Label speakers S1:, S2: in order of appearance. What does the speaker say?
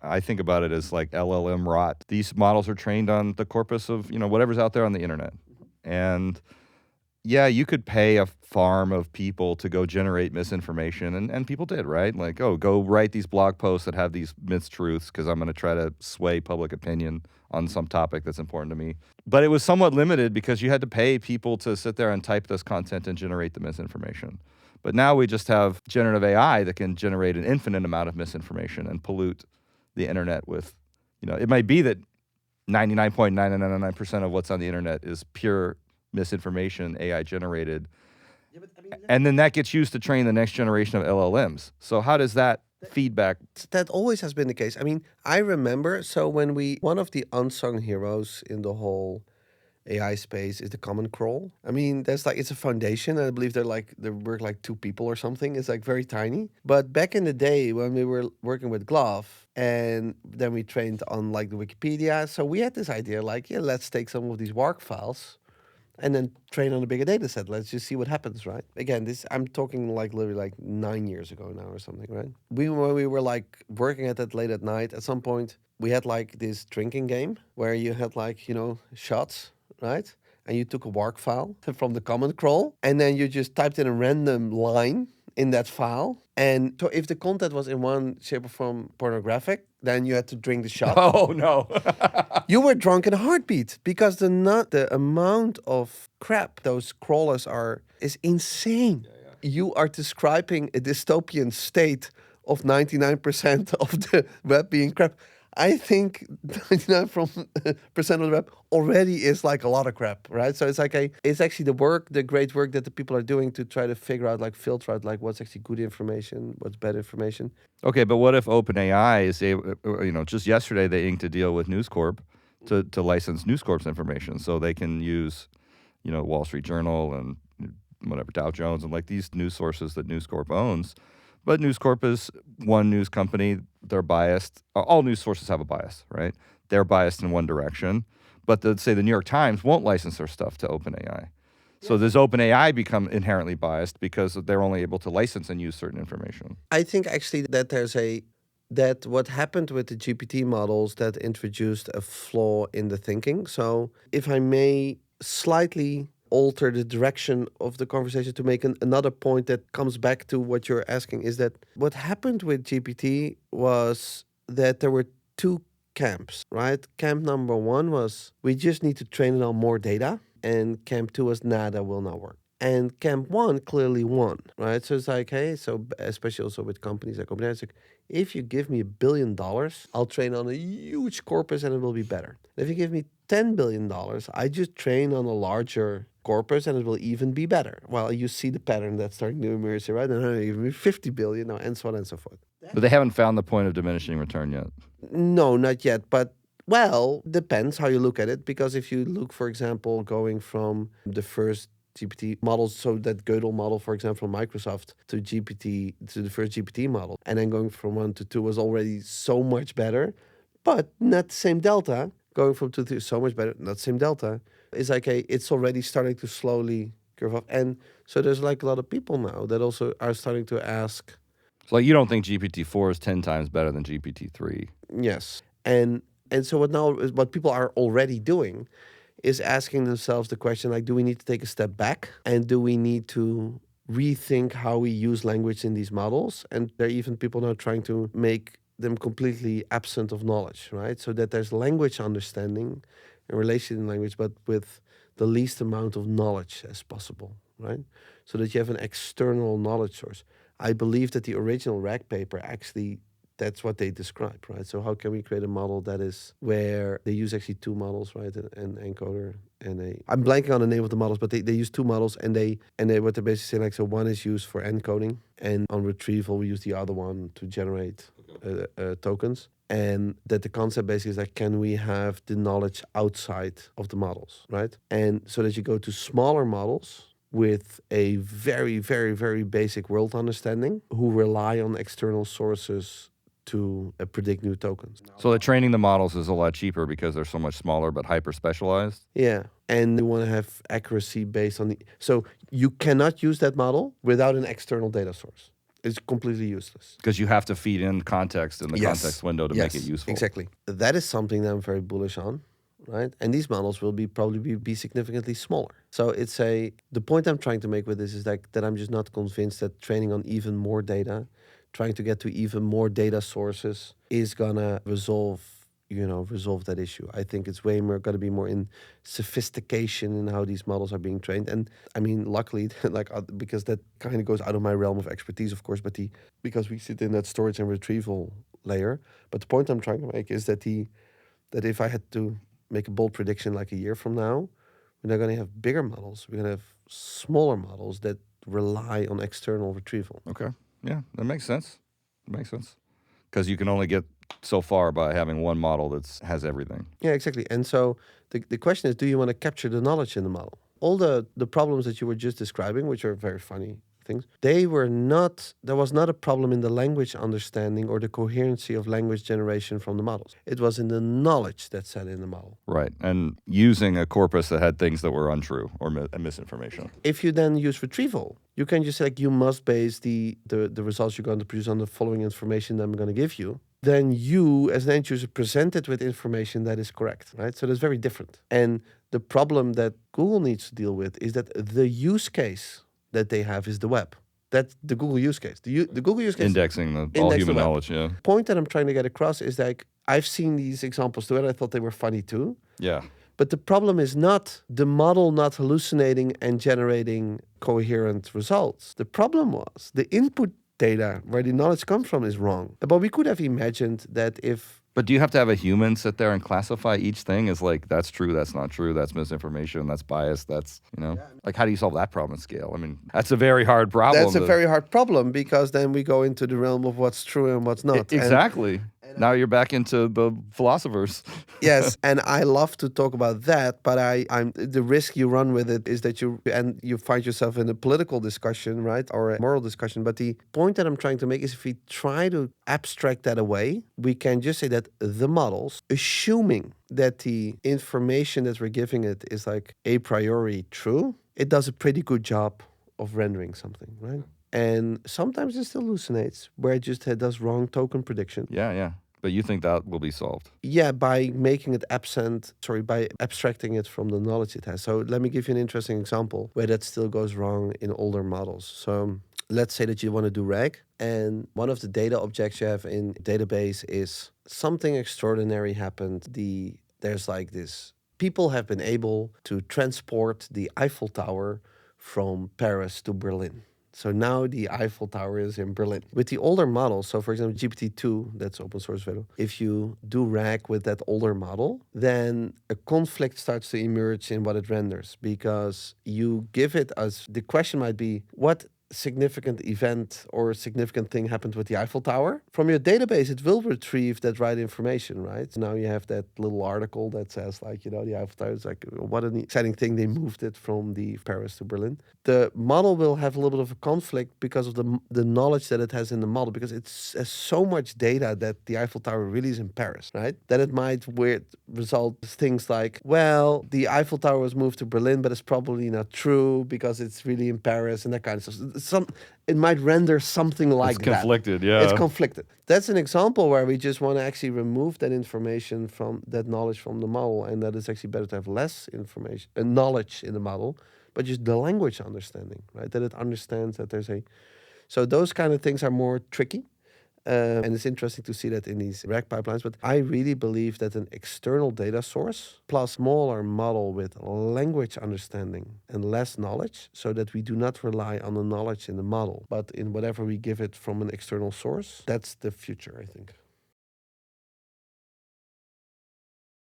S1: I think about it as like LLM rot. These models are trained on the corpus of, whatever's out there on the internet. And yeah, you could pay a farm of people to go generate misinformation, and people did, right? Like, oh, go write these blog posts that have these mistruths because I'm going to try to sway public opinion on some topic that's important to me. But it was somewhat limited because you had to pay people to sit there and type this content and generate the misinformation. But now we just have generative AI that can generate an infinite amount of misinformation and pollute the internet with, it might be that 99.9999% of what's on the internet is pure misinformation, AI generated. Yeah, but, and then that gets used to train the next generation of LLMs. So how does that feedback?
S2: That always has been the case. I mean, I remember, so when one of the unsung heroes in the whole AI space is the common crawl. I mean, it's a foundation, and I believe there work like 2 people or something. It's like very tiny. But back in the day when we were working with Glove, and then we trained on like the Wikipedia, so we had this idea like, yeah, let's take some of these WARC files and then train on a bigger data set. Let's just see what happens, right? Again, I'm talking like literally like 9 years ago now or something, right? When we were like working at that late at night, at some point we had like this drinking game where you had like, shots, right? And you took a WARC file from the common crawl, and then you just typed in a random line in that file. And so if the content was in one shape or form pornographic, then you had to drink the shot.
S1: Oh, no.
S2: You were drunk in a heartbeat because the amount of crap those crawlers is insane. Yeah. You are describing a dystopian state of 99% of the web being crap. I think 99% of the web already is like a lot of crap, right? So it's like it's actually the great work that the people are doing to try to figure out, like filter out, like what's actually good information, what's bad information.
S1: Okay, but what if OpenAI is able, just yesterday they inked a deal with News Corp to license News Corp's information, so they can use, Wall Street Journal and whatever, Dow Jones, and like these news sources that News Corp owns. But News Corp is one news company. They're biased. All news sources have a bias, right? They're biased in one direction. But say the New York Times won't license their stuff to OpenAI. So does OpenAI become inherently biased because they're only able to license and use certain information?
S2: I think actually that that what happened with the GPT models that introduced a flaw in the thinking. So if I may slightly alter the direction of the conversation to make another point that comes back to what you're asking, is that what happened with GPT was that there were 2 camps, right? Camp number 1 was we just need to train it on more data, and camp 2 was that will not work. And camp 1 clearly won, right? So it's like, hey, so especially also with companies like OpenAI, it's like, if you give me $1 billion, I'll train on a huge corpus and it will be better. If you give me $10 billion, I just train on a larger corpus and it will even be better. Well, you see the pattern that's starting to emerge here, right? And even 50 billion, and so on and so forth.
S1: But they haven't found the point of diminishing return yet.
S2: No, not yet. But, well, depends how you look at it. Because if you look, for example, going from the first GPT models, so that Gödel model, for example, from Microsoft, to the first GPT model, and then going from 1 to 2 was already so much better, but not the same delta. Going from 2 to 3 is so much better, not the same delta. It's like it's already starting to slowly curve up. And so there's like a lot of people now that also are starting to ask.
S1: So you don't think GPT-4 is 10 times better than GPT-3?
S2: Yes. And so what people are already doing is asking themselves the question, like, do we need to take a step back? And do we need to rethink how we use language in these models? And there are even people now trying to make them completely absent of knowledge, right? So that there's language understanding and relation in language, but with the least amount of knowledge as possible, right? So that you have an external knowledge source. I believe that the original RAG paper actually, that's what they describe, right? So how can we create a model that is where they use actually 2 models, right? An encoder and I'm blanking on the name of the models, but they use 2 models and they what they're basically saying, like, so one is used for encoding, and on retrieval we use the other one to generate tokens. And that the concept basically is like, can we have the knowledge outside of the models, right? And so that you go to smaller models with a very, very, very basic world understanding who rely on external sources to predict new tokens.
S1: So the training the models is a lot cheaper because they're so much smaller but hyper-specialized?
S2: Yeah, and you want to have accuracy based on so you cannot use that model without an external data source. It's completely useless.
S1: Because you have to feed in context in the
S2: Yes.
S1: context window to make it useful.
S2: Exactly. That is something that I'm very bullish on, right? And these models will probably be significantly smaller. So the point I'm trying to make with this is that I'm just not convinced that training on even more data, trying to get to even more data sources is gonna resolve that issue. I think it's way more gonna be more in sophistication in how these models are being trained. And I mean, luckily, because that kind of goes out of my realm of expertise, of course, because we sit in that storage and retrieval layer. But the point I'm trying to make is that if I had to make a bold prediction like a year from now, we're not going to have bigger models. We're going to have smaller models that rely on external retrieval.
S1: Okay. Yeah, that makes sense. Because you can only get so far by having one model that has everything.
S2: Yeah, exactly. And so the question is, do you want to capture the knowledge in the model? All the problems that you were just describing, which are very funny things, there was not a problem in the language understanding or the coherency of language generation from the models. It was in the knowledge that sat in the model.
S1: Right. And using a corpus that had things that were untrue or misinformation.
S2: If you then use retrieval, you can just say, you must base the results you're going to produce on the following information that I'm going to give you. Then you, as an end user, present it with information that is correct, right? So that's very different. And the problem that Google needs to deal with is that the use case that they have is the web. That's the Google use case. The Google use case.
S1: Indexing all human knowledge, yeah.
S2: Point that I'm trying to get across is like, I've seen these examples too, and I thought they were funny too.
S1: Yeah.
S2: But the problem is not the model not hallucinating and generating coherent results. The problem was the input data where the knowledge comes from is wrong. But we could have imagined that if...
S1: But do you have to have a human sit there and classify each thing as like, that's true, that's not true, that's misinformation, that's bias, that's, like how do you solve that problem at scale? I mean, that's a very hard problem.
S2: That's a very hard problem because then we go into the realm of what's true and what's not.
S1: Exactly. Now you're back into the philosophers.
S2: Yes, and I love to talk about that, but I'm the risk you run with it is that you find yourself in a political discussion, right, or a moral discussion. But the point that I'm trying to make is if we try to abstract that away, we can just say that the models, assuming that the information that we're giving it is like a priori true, it does a pretty good job of rendering something, right? And sometimes it still hallucinates, where it just does wrong token prediction.
S1: Yeah. But you think that will be solved?
S2: Yeah, by making it by abstracting it from the knowledge it has. So let me give you an interesting example where that still goes wrong in older models. So let's say that you want to do RAG, and one of the data objects you have in database is something extraordinary happened. There's like this. People have been able to transport the Eiffel Tower from Paris to Berlin. So now the Eiffel Tower is in Berlin. With the older models, so for example, GPT-2, that's open source value. If you do RAG with that older model, then a conflict starts to emerge in what it renders because you give it as, the question might be, what significant event or significant thing happened with the Eiffel Tower? From your database, it will retrieve that right information, right? So now you have that little article that says like, the Eiffel Tower is like, what an exciting thing. They moved it from the Paris to Berlin. The model will have a little bit of a conflict because of the knowledge that it has in the model, because it has so much data that the Eiffel Tower really is in Paris, right? That it might result things like, well, the Eiffel Tower was moved to Berlin, but it's probably not true because it's really in Paris and that kind of stuff. It might render something like that.
S1: It's conflicted, yeah.
S2: It's conflicted. That's an example where we just want to actually remove that information from that knowledge from the model, and that it's actually better to have less information and knowledge in the model, but just the language understanding, right? That it understands that there's so those kind of things are more tricky. And it's interesting to see that in these RAG pipelines. But I really believe that an external data source plus smaller model with language understanding and less knowledge, so that we do not rely on the knowledge in the model, but in whatever we give it from an external source, that's the future, I think.